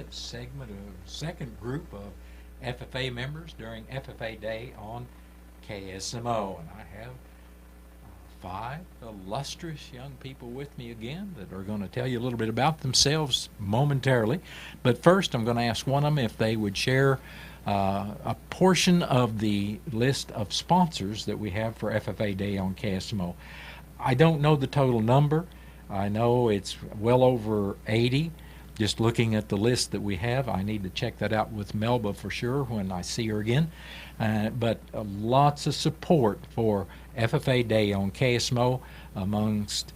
second segment of second group of FFA members during FFA Day on KSMO, and I have five illustrious young people with me again that are going to tell you a little bit about themselves momentarily. But first, I'm going to ask one of them if they would share a portion of the list of sponsors that we have for FFA Day on KSMO. I don't know the total number. I know it's well over 80. Just looking at the list that we have, I need to check that out with Melba for sure when I see her again. But lots of support for FFA Day on KSMO amongst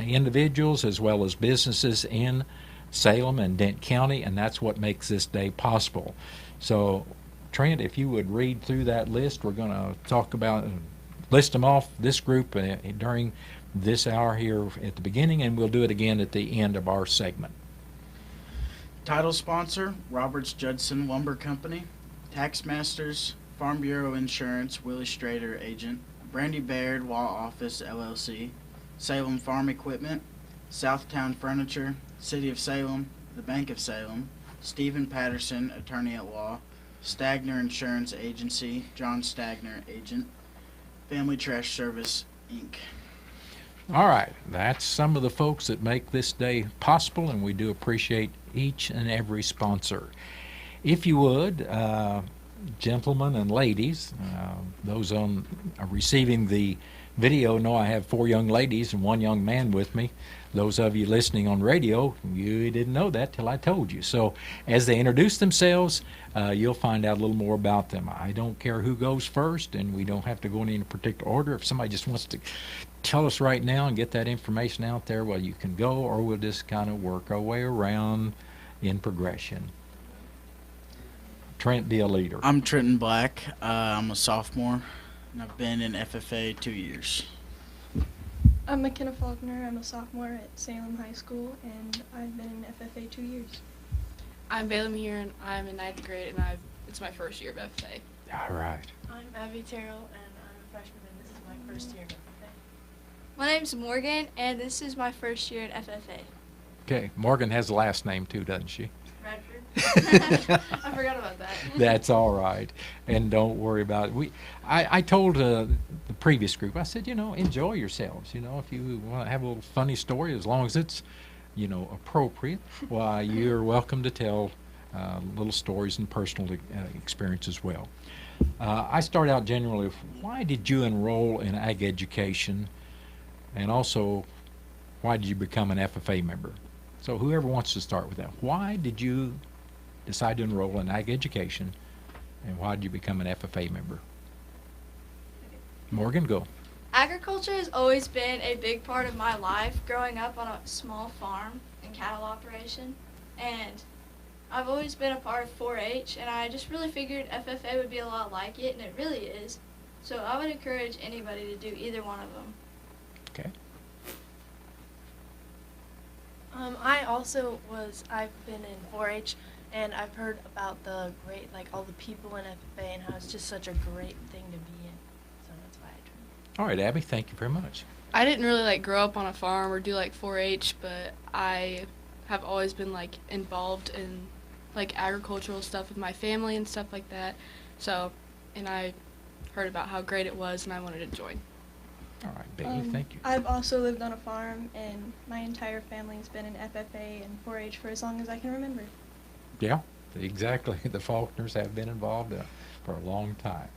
individuals as well as businesses in Salem and Dent County, and that's what makes this day possible. So, Trent, if you would read through that list, we're going to talk about, list them off, this group during this hour here at the beginning, and we'll do it again at the end of our segment. Title sponsor, Roberts Judson Lumber Company. Tax Masters, Farm Bureau Insurance, Willie Strader Agent. Brandy Baird Law Office, LLC. Salem Farm Equipment. Southtown Furniture, City of Salem, the Bank of Salem. Stephen Patterson, Attorney at Law. Stagner Insurance Agency, John Stagner Agent. Family Trash Service, Inc. All right, that's some of the folks that make this day possible, and we do appreciate each and every sponsor. If you would, gentlemen and ladies, those on receiving the video know I have 4 young ladies and 1 young man with me. Those of you listening on radio, you didn't know that till I told you. So as they introduce themselves, you'll find out a little more about them. I don't care who goes first, and we don't have to go in any particular order. If somebody just wants to tell us right now and get that information out there, well, you can go, or we'll just kind of work our way around in progression. Trent, be a leader. I'm Trenton Black. I'm a sophomore, and I've been in FFA 2 years. I'm McKenna Faulkner. I'm a sophomore at Salem High School, and I've been in FFA 2 years. I'm Bailey Meir, and I'm in 9th grade, and it's my first year of FFA. All right. I'm Abby Terrell, and I'm a freshman, and this is my first year of FFA. My name's Morgan, and this is my first year at FFA. Okay, Morgan has a last name too, doesn't she? Radford. I forgot about that. That's all right, and don't worry about it. I told the previous group, I said, enjoy yourselves. If you want to have a little funny story, as long as it's, appropriate, why, you're welcome to tell little stories and personal experience as well. I start out generally with, why did you enroll in ag education, and also, why did you become an FFA member? So whoever wants to start with that, why did you decide to enroll in ag education, and why did you become an FFA member? Morgan, go. Agriculture has always been a big part of my life, growing up on a small farm and cattle operation, and I've always been a part of 4-H, and I just really figured FFA would be a lot like it, and it really is. So I would encourage anybody to do either one of them. Okay. I've been in 4-H, and I've heard about the great, all the people in FFA and how it's just such a great thing to be in. So that's why I joined. All right, Abby, thank you very much. I didn't really grow up on a farm or do 4-H, but I have always been involved in agricultural stuff with my family and stuff like that. So, and I heard about how great it was, and I wanted to join. All right, Bailey, thank you. I've also lived on a farm, and my entire family's been in FFA and 4-H for as long as I can remember. Yeah, exactly. The Faulkners have been involved for a long time.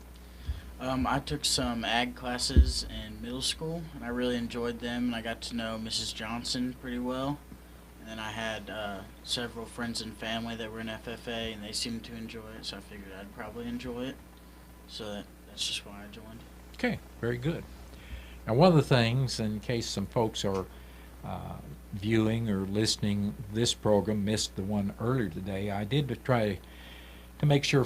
I took some ag classes in middle school, and I really enjoyed them, and I got to know Mrs. Johnson pretty well. And then I had several friends and family that were in FFA, and they seemed to enjoy it, so I figured I'd probably enjoy it. So that's just why I joined. Okay, very good. Now, one of the things, in case some folks are viewing or listening this program, missed the one earlier today, I did try to make sure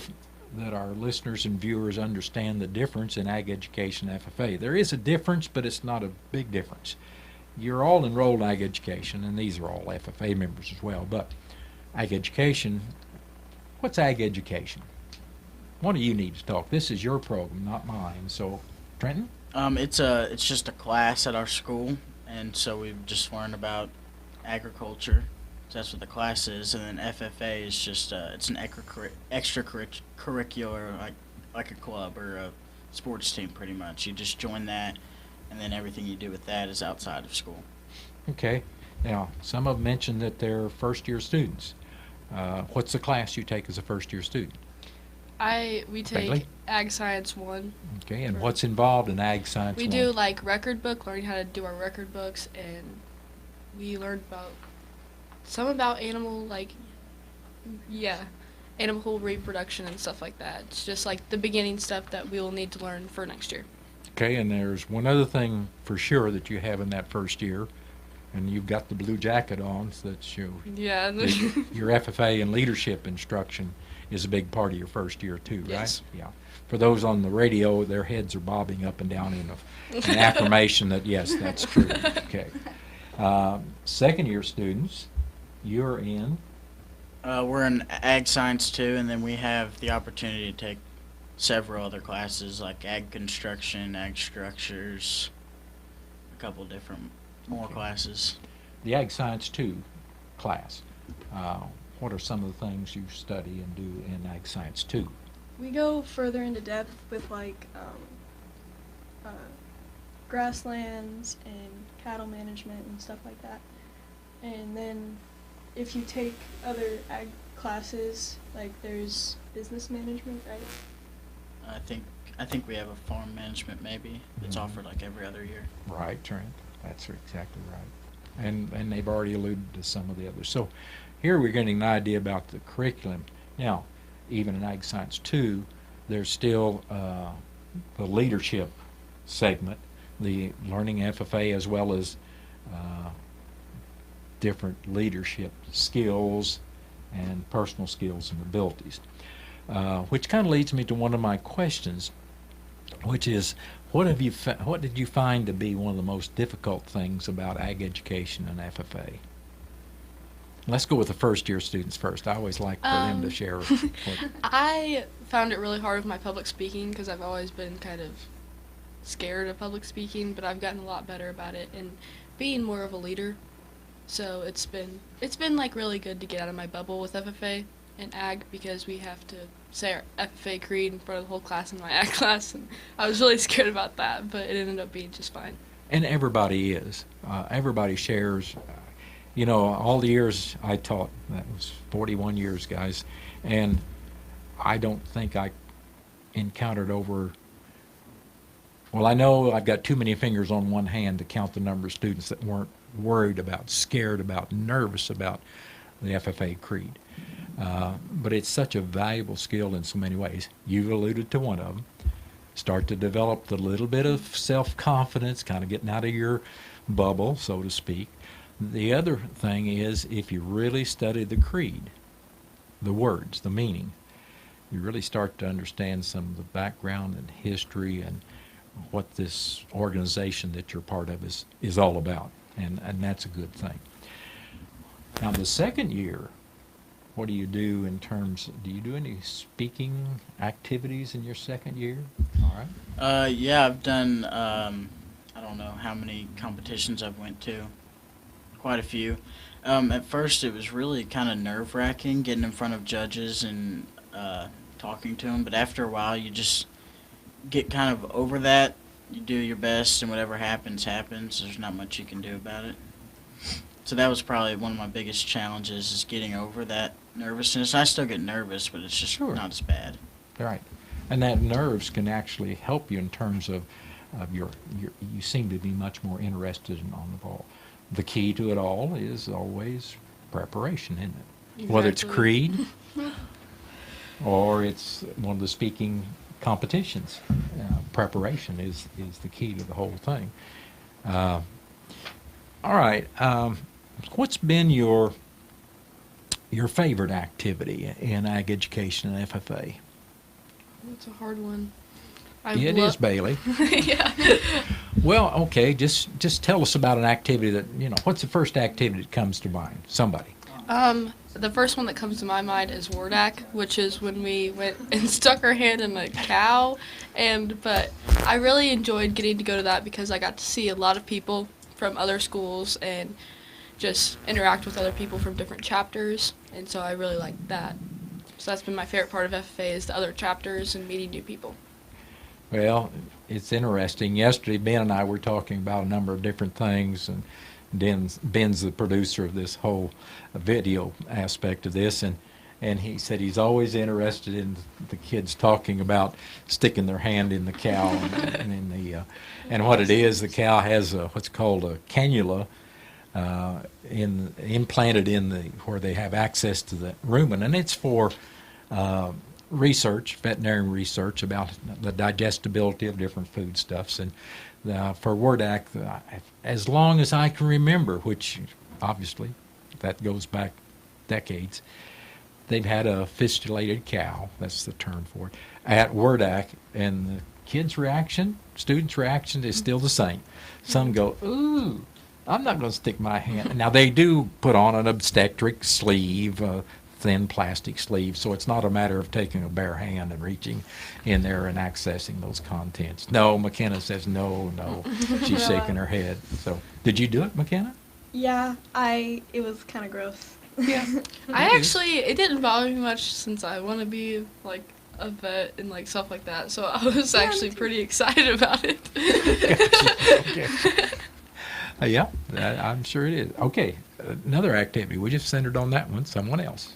that our listeners and viewers understand the difference in ag education and FFA. There is a difference, but it's not a big difference. You're all enrolled in ag education, and these are all FFA members as well, but ag education, what's ag education? One of you needs to talk. This is your program, not mine. So, Trenton? It's just a class at our school, and so we've just learned about agriculture So that's what the class is, and then FFA is just it's an extracurricular like a club or a sports team pretty much. You just join that, and then everything you do with that is outside of school. Okay. Now, some have mentioned that they're first-year students. What's the class you take as a first-year student? We take Bailey? Ag Science 1. Okay, and what's involved in Ag Science We 1? do like record book, learning how to do our record books, and we learned about animal, animal reproduction and stuff like that. It's just like the beginning stuff that we will need to learn for next year. Okay, and there's one other thing for sure that you have in that first year, and you've got the blue jacket on, so that's your FFA and leadership instruction is a big part of your first year too, right? Yes. Yeah. For those on the radio, their heads are bobbing up and down in an affirmation that yes, that's true. Okay. Second year students, you're in. We're in Ag Science 2, and then we have the opportunity to take several other classes like Ag Construction, Ag Structures, a couple different more Okay. classes. The Ag Science 2 class. What are some of the things you study and do in Ag Science 2? We go further into depth with grasslands and cattle management and stuff like that. And then if you take other ag classes, like there's business management, right? I think we have a farm management maybe that's Mhm. offered like every other year. Right, Trent. That's exactly right. And they've already alluded to some of the others. So here we're getting an idea about the curriculum. Now, even in Ag Science 2, there's still the leadership segment, the learning FFA as well as different leadership skills and personal skills and abilities. Which kind of leads me to one of my questions, which is, what did you find to be one of the most difficult things about ag education and FFA? Let's go with the first year students first. I always like for them to share. I found it really hard with my public speaking because I've always been kind of scared of public speaking, but I've gotten a lot better about it and being more of a leader. So it's been like really good to get out of my bubble with FFA and ag because we have to say our FFA creed in front of the whole class in my ag class, and I was really scared about that, but it ended up being just fine. And everybody is. Everybody shares. All the years I taught, that was 41 years, guys, and I don't think I encountered I know I've got too many fingers on one hand to count the number of students that weren't worried about, scared about, nervous about the FFA creed. But it's such a valuable skill in so many ways. You've alluded to one of them. Start to develop the little bit of self-confidence, kind of getting out of your bubble, so to speak. The other thing is, if you really study the creed, the words, the meaning, you really start to understand some of the background and history and what this organization that you're part of is all about. And that's a good thing. Now, the second year, what do you do do you do any speaking activities in your second year? All right. Yeah, I've done, I don't know how many competitions I've went to. Quite a few. At first, it was really kind of nerve-wracking getting in front of judges and talking to them, but after a while, you just get kind of over that. You do your best, and whatever happens, happens. There's not much you can do about it. So that was probably one of my biggest challenges, is getting over that nervousness. I still get nervous, but it's just Sure. not as bad. Right. And that nerves can actually help you in terms of you seem to be much more interested on the ball. The key to it all is always preparation, isn't it? Whether it's Exactly. creed or it's one of the speaking competitions, preparation is the key to the whole thing. All right. What's been your favorite activity in ag education and FFA? That's a hard one. It is, Bailey. Yeah. Well, okay, just tell us about an activity that, what's the first activity that comes to mind? Somebody. The first one that comes to my mind is Wardak, which is when we went and stuck our hand in a cow, but I really enjoyed getting to go to that because I got to see a lot of people from other schools and just interact with other people from different chapters, and so I really like that. So that's been my favorite part of FFA is the other chapters and meeting new people. Well, it's interesting. Yesterday, Ben and I were talking about a number of different things, and Ben's the producer of this whole video aspect of this, and he said he's always interested in the kids talking about sticking their hand in the cow and in the and what it is. The cow has what's called a cannula implanted in where they have access to the rumen, and it's for research, veterinary research about the digestibility of different foodstuffs. And for WordAct, as long as I can remember, which obviously that goes back decades, they've had a fistulated cow, that's the term for it, at WordAct, and the kids' reaction, students' reaction is still the same. Some go, ooh, I'm not going to stick my hand. Now, they do put on an obstetric sleeve, thin plastic sleeve, so it's not a matter of taking a bare hand and reaching in there and accessing those contents. No, McKenna says no. She's shaking her head. So, did you do it, McKenna? Yeah, it was kind of gross. Yeah. It didn't bother me much since I want to be like a vet and like stuff like that, so I was actually pretty excited about it. Okay. Yeah, I'm sure it is. Okay, another activity. We just centered on that one. Someone else.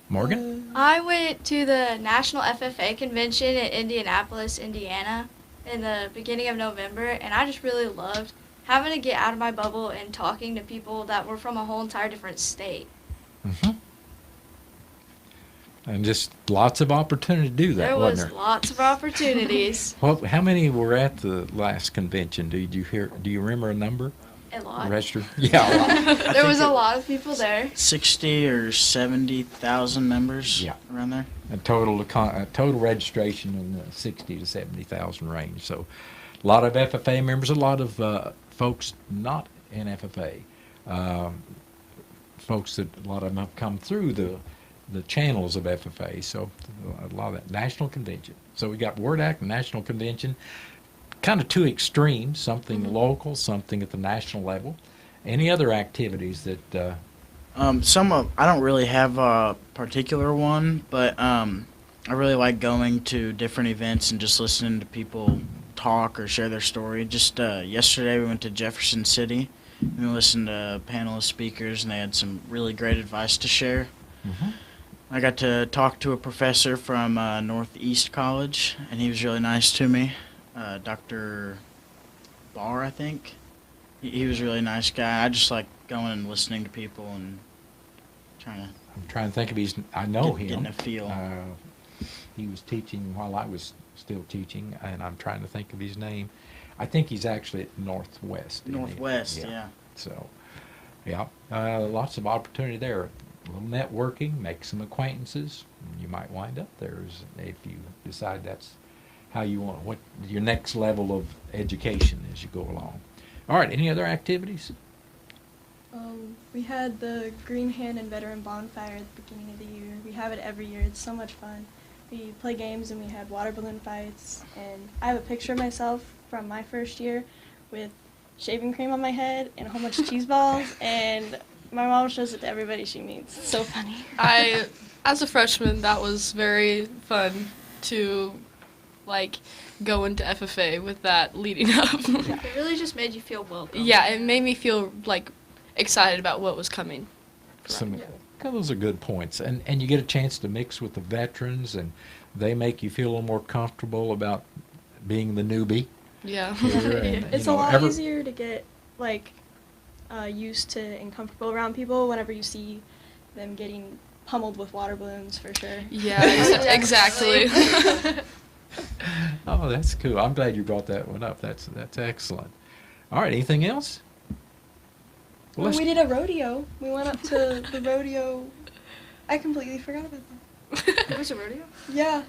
Morgan? I went to the National FFA convention in Indianapolis, Indiana in the beginning of November, and I just really loved having to get out of my bubble and talking to people that were from a whole entire different state. Mm-hmm. And just lots of opportunity to do that, There wasn't was lots of opportunities. Well, how many were at the last convention? Do you remember a number? A lot. Yeah, a lot. There was a lot of people there. 60 or 70,000 members. Yeah. Around there. A total registration in the 60 to 70,000 range. So, a lot of FFA members, a lot of folks not in FFA. Folks that a lot of them have come through the channels of FFA. So, a lot of that national convention. So we got WordAct and national convention. Kind of two extremes, something local, something at the national level. Any other activities that I don't really have a particular one, but I really like going to different events and just listening to people talk or share their story. Just yesterday we went to Jefferson City and we listened to a panel of speakers, and they had some really great advice to share. Mm-hmm. I got to talk to a professor from Northeast College, and he was really nice to me. Dr. Barr, I think. He was a really nice guy. I just like going and listening to people and I'm trying to think of I know him. Getting a feel. He was teaching while I was still teaching, and I'm trying to think of his name. I think he's actually at Northwest. Northwest, yeah. So, yeah, lots of opportunity there. A little networking, make some acquaintances. You might wind up there if you decide that's how you want, what your next level of education as you go along. All right, any other activities? We had the Green Hand and Veteran Bonfire at the beginning of the year. We have it every year. It's so much fun. We play games and we had water balloon fights. And I have a picture of myself from my first year with shaving cream on my head and a whole bunch of cheese balls. And my mom shows it to everybody she meets. It's so funny. As a freshman, that was very fun to go into FFA with that leading up. It really just made you feel welcome. Yeah, it made me feel excited about what was coming. Those are good points, and you get a chance to mix with the veterans, and they make you feel a little more comfortable about being the newbie. Yeah. It's a lot easier to get used to and comfortable around people whenever you see them getting pummeled with water balloons, for sure. Yeah, exactly. Oh, that's cool. I'm glad you brought that one up. That's excellent. All right, anything else? Well, we did a rodeo. We went up to the rodeo. I completely forgot about that. There was a rodeo? Yeah,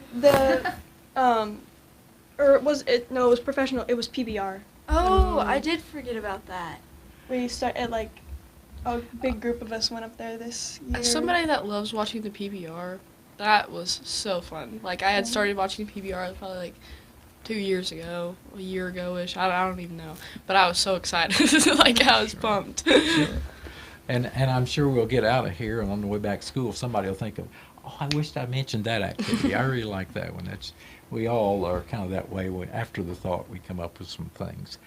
or was it? No, it was professional. It was PBR. Oh, I did forget about that. We started a big group of us went up there this year. As somebody that loves watching the PBR, that was so fun. I had started watching PBR probably 2 years ago, a year ago-ish. I don't even know. But I was so excited. I was pumped. Sure. And I'm sure we'll get out of here, and on the way back to school, somebody will think of, oh, I wished I mentioned that activity. I really like that one. We all are kind of that way. After the thought, we come up with some things.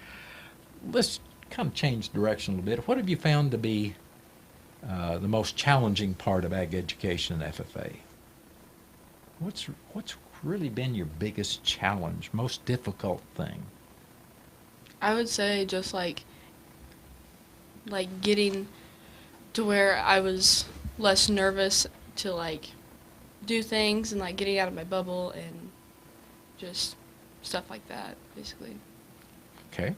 Let's kind of change direction a little bit. What have you found to be the most challenging part of ag education in FFA? What's really been your biggest challenge, most difficult thing? I would say just like getting to where I was less nervous to like do things and like getting out of my bubble and just stuff like that, basically. Okay.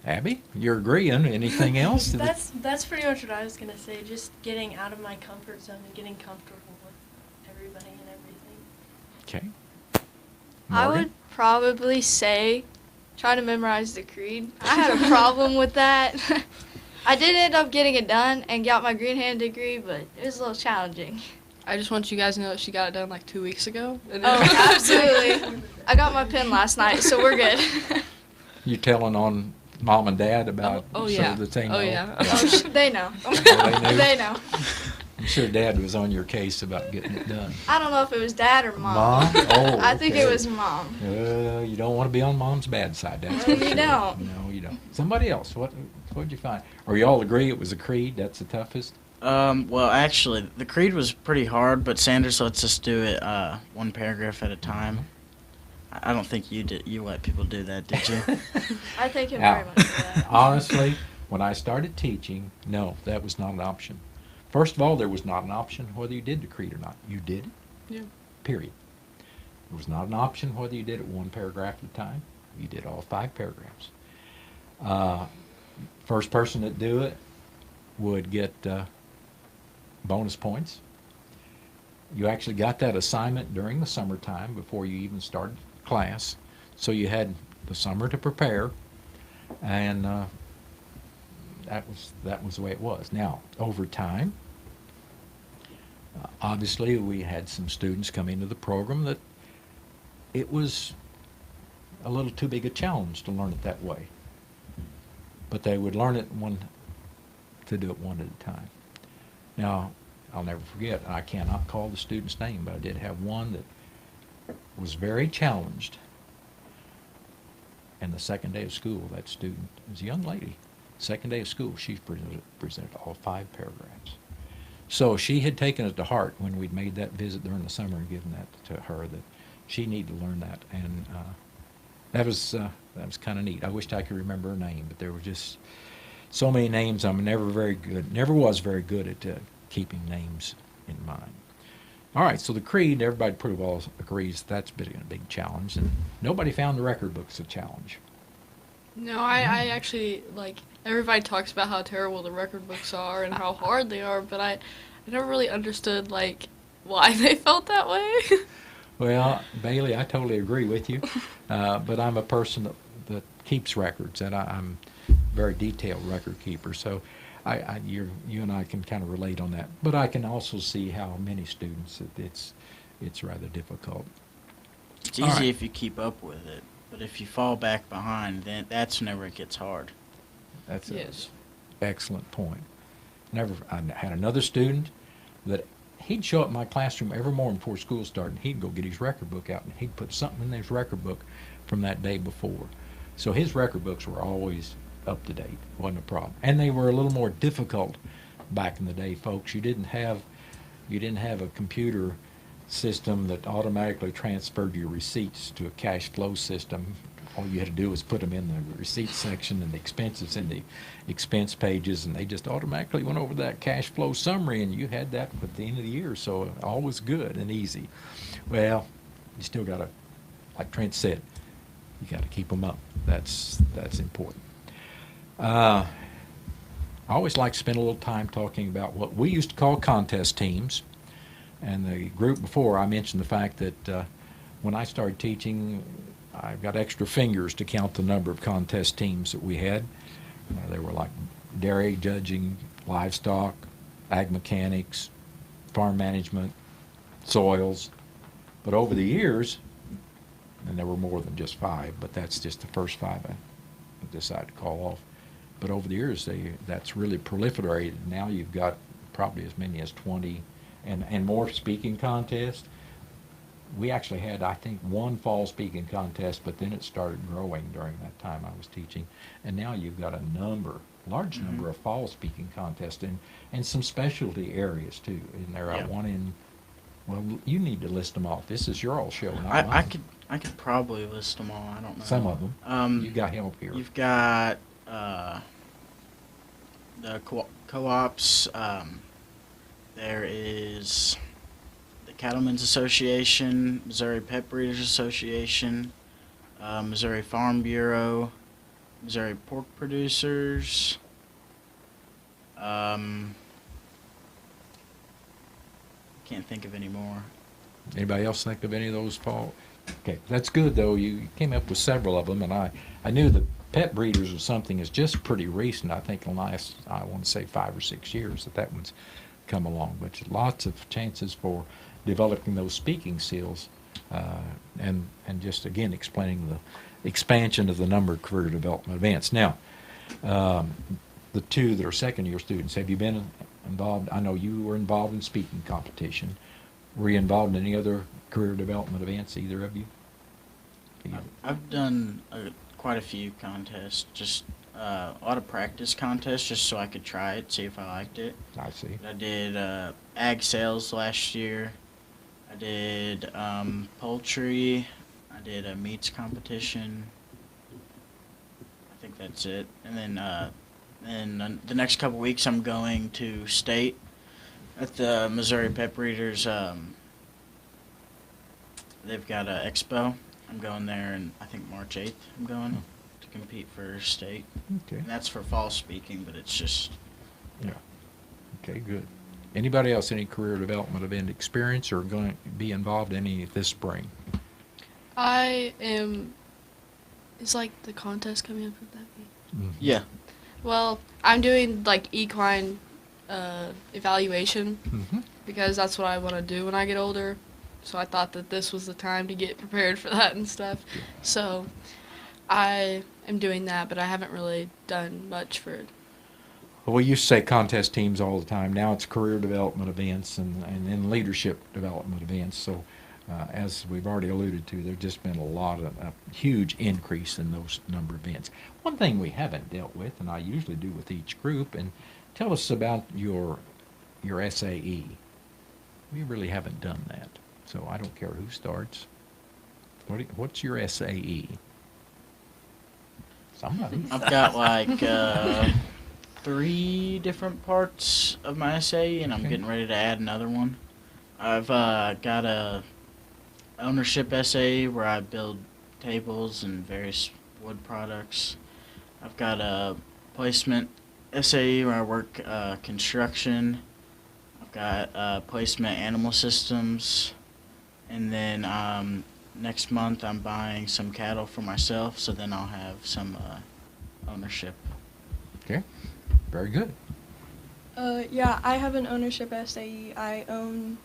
Abby, you're agreeing. Anything else? That's pretty much what I was gonna say. Just getting out of my comfort zone and getting comfortable with everybody and everything. Okay. I Morgan? would probably say try to memorize the creed. I had a problem with that. I did end up getting it done and got my green hand degree, but it was a little challenging. I just want you guys to know that she got it done like 2 weeks ago. Oh, absolutely. I got my pen last night, so we're good. You telling on Mom and Dad about Oh, so yeah. that they know? Oh, yeah. They know. they knew? They know. I'm sure Dad was on your case about getting it done. I don't know if it was dad or mom. Mom? Oh, I think it okay. was mom. You don't want to be on Mom's bad side. That's No, for you sure. don't. No, you don't. Somebody else. What'd you find? Or you all agree it was a creed? That's the toughest? Well, actually, the creed was pretty hard, but Sanders lets us do it one paragraph at a time. I don't think you let people do that, did you? I thank him Now, very much for that. Honestly, when I started teaching, no, that was not an option. First of all, there was not an option whether you did the creed or not. You did it. Yeah. Period. There was not an option whether you did it one paragraph at a time. You did all 5 paragraphs. First person that do it would get bonus points. You actually got that assignment during the summertime before you even started class. So you had the summer to prepare, and that was the way it was. Now, over time, obviously we had some students come into the program that it was a little too big a challenge to learn it that way. But they would learn it to do it one at a time. Now, I'll never forget, I cannot call the student's name, but I did have one that was very challenged. And the second day of school, that student was a young lady. Second day of school, she presented all 5 paragraphs. So she had taken it to heart when we'd made that visit during the summer and given that to her, that she needed to learn that. And that was kind of neat. I wished I could remember her name, but there were just so many names. I'm never was very good at keeping names in mind. All right, so the creed, everybody pretty well agrees that's been a big challenge, and nobody found the record books a challenge. No, I actually, everybody talks about how terrible the record books are and how hard they are, but I never really understood, why they felt that way. Well, Bailey, I totally agree with you, but I'm a person that keeps records, and I'm a very detailed record keeper, so you and I can kind of relate on that. But I can also see how many students it's rather difficult. It's easy if you keep up with it, but if you fall back behind, then that's whenever it gets hard. That's an Yes. excellent point. I had another student that he'd show up in my classroom every morning before school started, and he'd go get his record book out, and he'd put something in his record book from that day before. So his record books were always up to date. Wasn't a problem. And they were a little more difficult back in the day, folks. You didn't have a computer system that automatically transferred your receipts to a cash flow system. All you had to do was put them in the receipt section and the expenses in the expense pages, and they just automatically went over that cash flow summary, and you had that at the end of the year, so all was good and easy. Well, you still got to, like Trent said, you got to keep them up. That's important. I always like to spend a little time talking about what we used to call contest teams. And the group before, I mentioned the fact that when I started teaching, I got extra fingers to count the number of contest teams that we had. They were like dairy judging, livestock, ag mechanics, farm management, soils. But over the years, and there were more than just 5, but that's just the first 5 I decided to call off. but over the years that's really proliferated. Now you've got probably as many as 20 and more speaking contests. We actually had, I think, one fall speaking contest, but then it started growing during that time I was teaching. And now you've got a large number of fall speaking contests and some specialty areas too. And there are one in, well, you need to list them off. This is your all show, not mine. I could probably list them all. I don't know. Some of them. You got help here. You've got the co-ops. There is the Cattlemen's Association, Missouri Pet Breeders Association, Missouri Farm Bureau, Missouri Pork Producers. Can't think of any more. Anybody else think of any of those, Paul? Okay, that's good though. You came up with several of them, and I knew the pet breeders or something is just pretty recent. I think in the last, I want to say 5 or 6 years that one's come along. But lots of chances for developing those speaking skills, and just again explaining the expansion of the number of career development events. Now, the two that are second-year students, have you been involved? I know you were involved in speaking competition. Were you involved in any other career development events, either of you? I've done quite a few contests, just a lot of practice contests, just so I could try it, see if I liked it. I see. I did ag sales last year. I did poultry. I did a meats competition. I think that's it. And then the next couple weeks, I'm going to state at the Missouri Pet Breeders. They've got an expo. I'm going there, and I think March 8th I'm going to compete for state. Okay. And that's for fall speaking, but it's just... Yeah. Okay, good. Anybody else, any career development event experience or going to be involved in any this spring? I am. Is like the contest coming up? Would that be? Mm-hmm. Yeah. Well, I'm doing like equine evaluation Mm-hmm. because that's what I want to do when I get older. So I thought that this was the time to get prepared for that and stuff. So I am doing that, but I haven't really done much for it. Well, we used to say contest teams all the time. Now it's career development events and then leadership development events. So as we've already alluded to, there's just been a huge increase in those number of events. One thing we haven't dealt with, and I usually do with each group, and tell us about your SAE. We really haven't done that. So I don't care who starts. What's your SAE? Somebody. I've got like 3 different parts of my SAE, and I'm getting ready to add another one. I've got a ownership SAE where I build tables and various wood products. I've got a placement SAE where I work construction. I've got placement animal systems. And then next month I'm buying some cattle for myself, so then I'll have some ownership. Okay, very good. Yeah, I have an ownership SAE. I own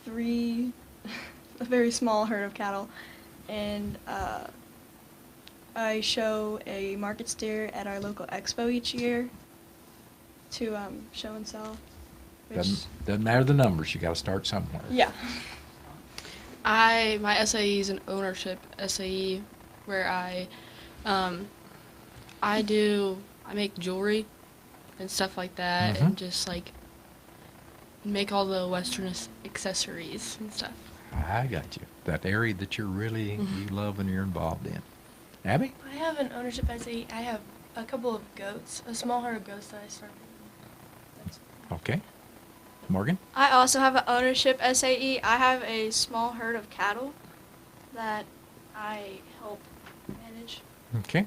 3, a very small herd of cattle, and I show a market steer at our local expo each year to show and sell. Doesn't matter the numbers. You got to start somewhere. Yeah. My SAE is an ownership SAE where I make jewelry and stuff like that, and just like make all the Western accessories and stuff. I got you. That area that you're really you love and you're involved in. Abby? I have an ownership SAE. I have a couple of goats, a small herd of goats that I started. Okay. Morgan? I also have an ownership SAE. I have a small herd of cattle that I help manage. Okay.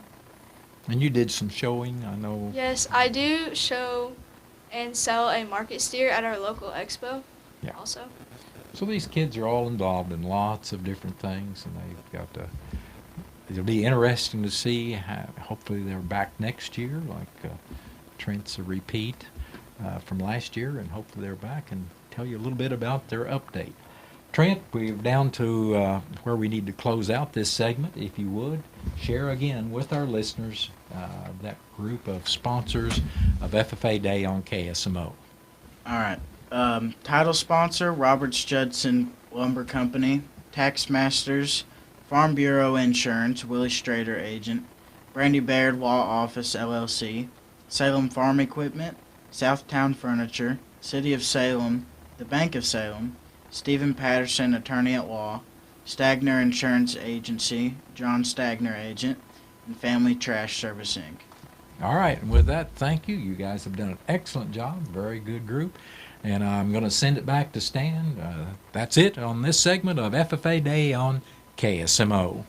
And you did some showing, I know. Yes, I do show and sell a market steer at our local expo. Yeah. Also. So these kids are all involved in lots of different things, and they've got to. It'll be interesting to see how. Hopefully, they're back next year, like Trent's a repeat from last year, and hopefully they're back and tell you a little bit about their update. Trent, we're down to where we need to close out this segment. If you would, share again with our listeners that group of sponsors of FFA Day on KSMO. All right. Title sponsor, Roberts Judson Lumber Company. Tax Masters, Farm Bureau Insurance, Willie Strader Agent. Brandy Baird Law Office, LLC. Salem Farm Equipment. Southtown Furniture. City of Salem. The Bank of Salem. Stephen Patterson, Attorney at Law. Stagner Insurance Agency, John Stagner Agent, and Family Trash Service, Inc. All right, and with that, thank you. You guys have done an excellent job. Very good group. And I'm going to send it back to Stan. That's it on this segment of FFA Day on KSMO.